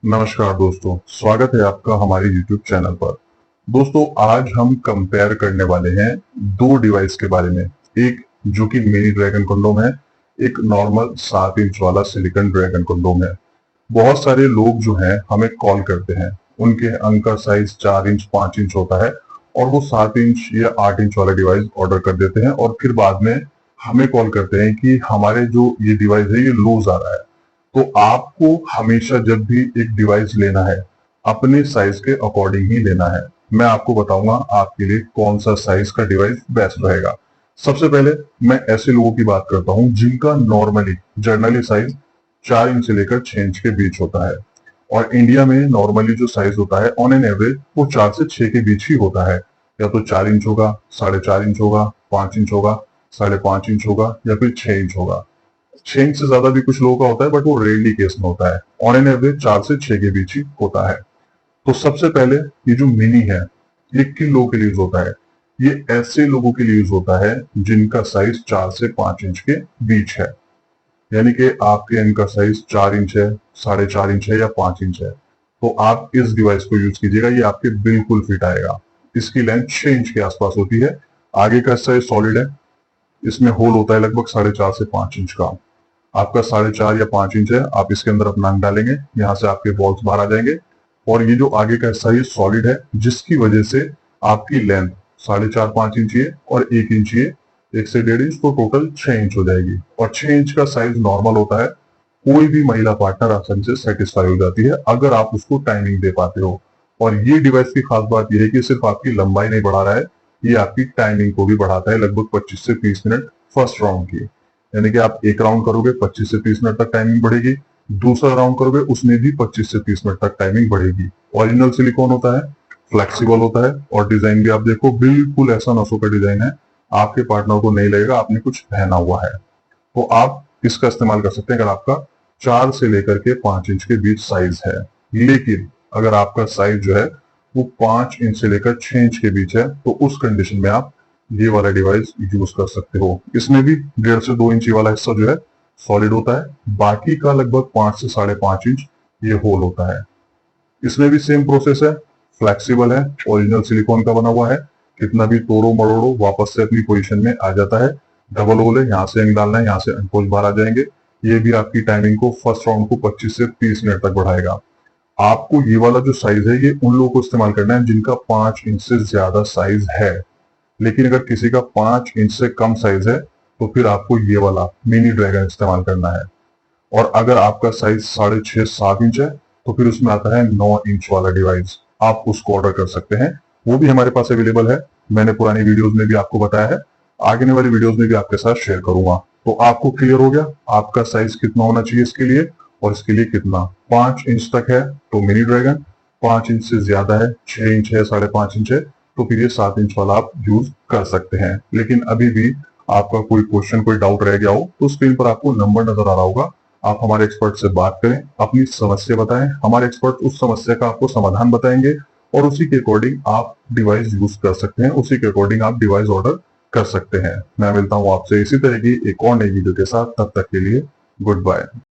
नमस्कार दोस्तों, स्वागत है आपका हमारे YouTube चैनल पर। दोस्तों, आज हम कंपेयर करने वाले हैं दो डिवाइस के बारे में। एक जो कि मिनी ड्रैगन कंडोम है, एक नॉर्मल 7 इंच वाला सिलिकॉन ड्रैगन कंडोम है। बहुत सारे लोग जो हैं हमें कॉल करते हैं, उनके अंग का साइज 4 इंच 5 इंच होता है और वो 7 इंच या 8 इंच वाला डिवाइस ऑर्डर कर देते हैं और फिर बाद में हमें कॉल करते हैं कि हमारे जो ये डिवाइस है ये लूज आ रहा है। तो आपको हमेशा जब भी एक डिवाइस लेना है, अपने साइज के अकॉर्डिंग ही लेना है। मैं आपको बताऊंगा आपके लिए कौन सा साइज का डिवाइस बेस्ट रहेगा। सबसे पहले मैं ऐसे लोगों की बात करता हूं जिनका नॉर्मली जर्नली साइज 4 इंच से लेकर 6 इंच के बीच होता है। और इंडिया में नॉर्मली जो साइज होता है ऑन एन एवरेज वो 4 से 6 के बीच ही होता है। या तो 4 इंच होगा, 4.5 इंच होगा, 5 इंच होगा, 5.5 इंच होगा या फिर 6 इंच होगा। 6 इंच से ज्यादा भी कुछ लोगों का होता है, बट वो रेयरली केस में होता है। ऑन एन एवरेज 4 से 6 के बीच ही होता है। तो सबसे पहले ये जो मिनी है, ये किन लोगों के लिए यूज होता है? ये ऐसे लोगों के लिए यूज होता है जिनका साइज 4 से 5 इंच के बीच है। यानी कि आपके इनका साइज 4 इंच है, 4.5 इंच है या 5 इंच है, तो आप इस डिवाइस को यूज कीजिएगा। ये आपके बिल्कुल फिट आएगा। इसकी लेंथ 6 इंच के आसपास होती है। आगे का साइज सॉलिड है, इसमें होल होता है लगभग 4.5 से 5 इंच का। आपका 4.5 या 5 इंच है, आप इसके अंदर अपना अंग डालेंगे, यहाँ से आपके बॉल्स बाहर आ जाएंगे और ये जो आगे का हिस्सा ये सॉलिड है, जिसकी वजह से आपकी लेंथ 4.5-5 इंच ये और 1 इंच ये, 1 से 1.5 इंच, तो टोटल 6 इंच हो जाएगी। और 6 इंच का साइज नॉर्मल होता है। कोई भी महिला पार्टनर आसानी से सेटिस्फाई हो जाती है अगर आप उसको टाइमिंग दे पाते हो। और ये डिवाइस की खास बात यह है कि सिर्फ आपकी लंबाई नहीं बढ़ा रहा है, ये आपकी टाइमिंग को भी बढ़ाता है लगभग 25 से 30 मिनट फर्स्ट राउंड की। यानी कि आप एक राउंड करोगे 25 से 30 मिनट तक टाइमिंग बढ़ेगी, दूसरा राउंड करोगे उसमें भी 25 से 30 मिनट तक टाइमिंग बढ़ेगी। ओरिजिनल सिलिकॉन होता है, फ्लेक्सिबल होता है और डिजाइन भी आप देखो बिल्कुल ऐसा नसों का डिजाइन है, आपके पार्टनर को नहीं लगेगा आपने कुछ पहना हुआ है। तो आप इसका इस्तेमाल कर सकते हैं अगर आपका 4 से लेकर के 5 इंच के बीच साइज है। लेकिन अगर आपका साइज जो है वो 5 इंच से लेकर 6 इंच के बीच है, तो उस कंडीशन में आप ये वाला डिवाइस यूज कर सकते हो। इसमें भी 1.5 से 2 इंच वाला हिस्सा जो है सॉलिड होता है, बाकी का लगभग 5 से 5.5 इंच ये होल होता है। इसमें भी सेम प्रोसेस है, फ्लेक्सिबल है, ओरिजिनल सिलिकॉन का बना हुआ है, कितना भी तोड़ो मरोड़ो वापस से अपनी पोजीशन में आ जाता है। डबल होल है, यहाँ से अंग डालना है, यहाँ से अंकोच बाहर आ जाएंगे। ये भी आपकी टाइमिंग को फर्स्ट राउंड को 25 से 30 मिनट तक बढ़ाएगा। आपको ये वाला जो साइज है ये उन लोगों को इस्तेमाल करना है जिनका 5 इंच से ज्यादा साइज है। लेकिन अगर किसी का 5 इंच से कम साइज है तो फिर आपको ये वाला मिनी ड्रैगन इस्तेमाल करना है। और अगर आपका साइज 6.5-7 इंच है तो फिर उसमें आता है 9 इंच वाला डिवाइस, आप उसको ऑर्डर कर सकते हैं। वो भी हमारे पास अवेलेबल है, मैंने पुरानी वीडियोस में भी आपको बताया है, आगे वाली वीडियोस में भी आपके साथ शेयर करूंगा। तो आपको क्लियर हो गया आपका साइज कितना होना चाहिए इसके लिए और इसके लिए कितना। 5 इंच तक है तो मिनी ड्रैगन, 5 इंच से ज्यादा है, 6 इंच है, 5.5 इंच है, तो फिर ये 7 इंच वाला आप यूज कर सकते हैं। लेकिन अभी भी आपका कोई क्वेश्चन कोई डाउट रह गया हो तो स्क्रीन पर आपको नंबर नजर आ रहा होगा, आप हमारे एक्सपर्ट से बात करें, अपनी समस्या बताएं, हमारे एक्सपर्ट उस समस्या का आपको समाधान बताएंगे और उसी के अकॉर्डिंग आप डिवाइस यूज कर सकते हैं, उसी के अकॉर्डिंग आप डिवाइस ऑर्डर कर सकते हैं। मैं मिलता हूं आपसे इसी तरह की एक और नई वीडियो के साथ, तब तक के लिए गुड बाय।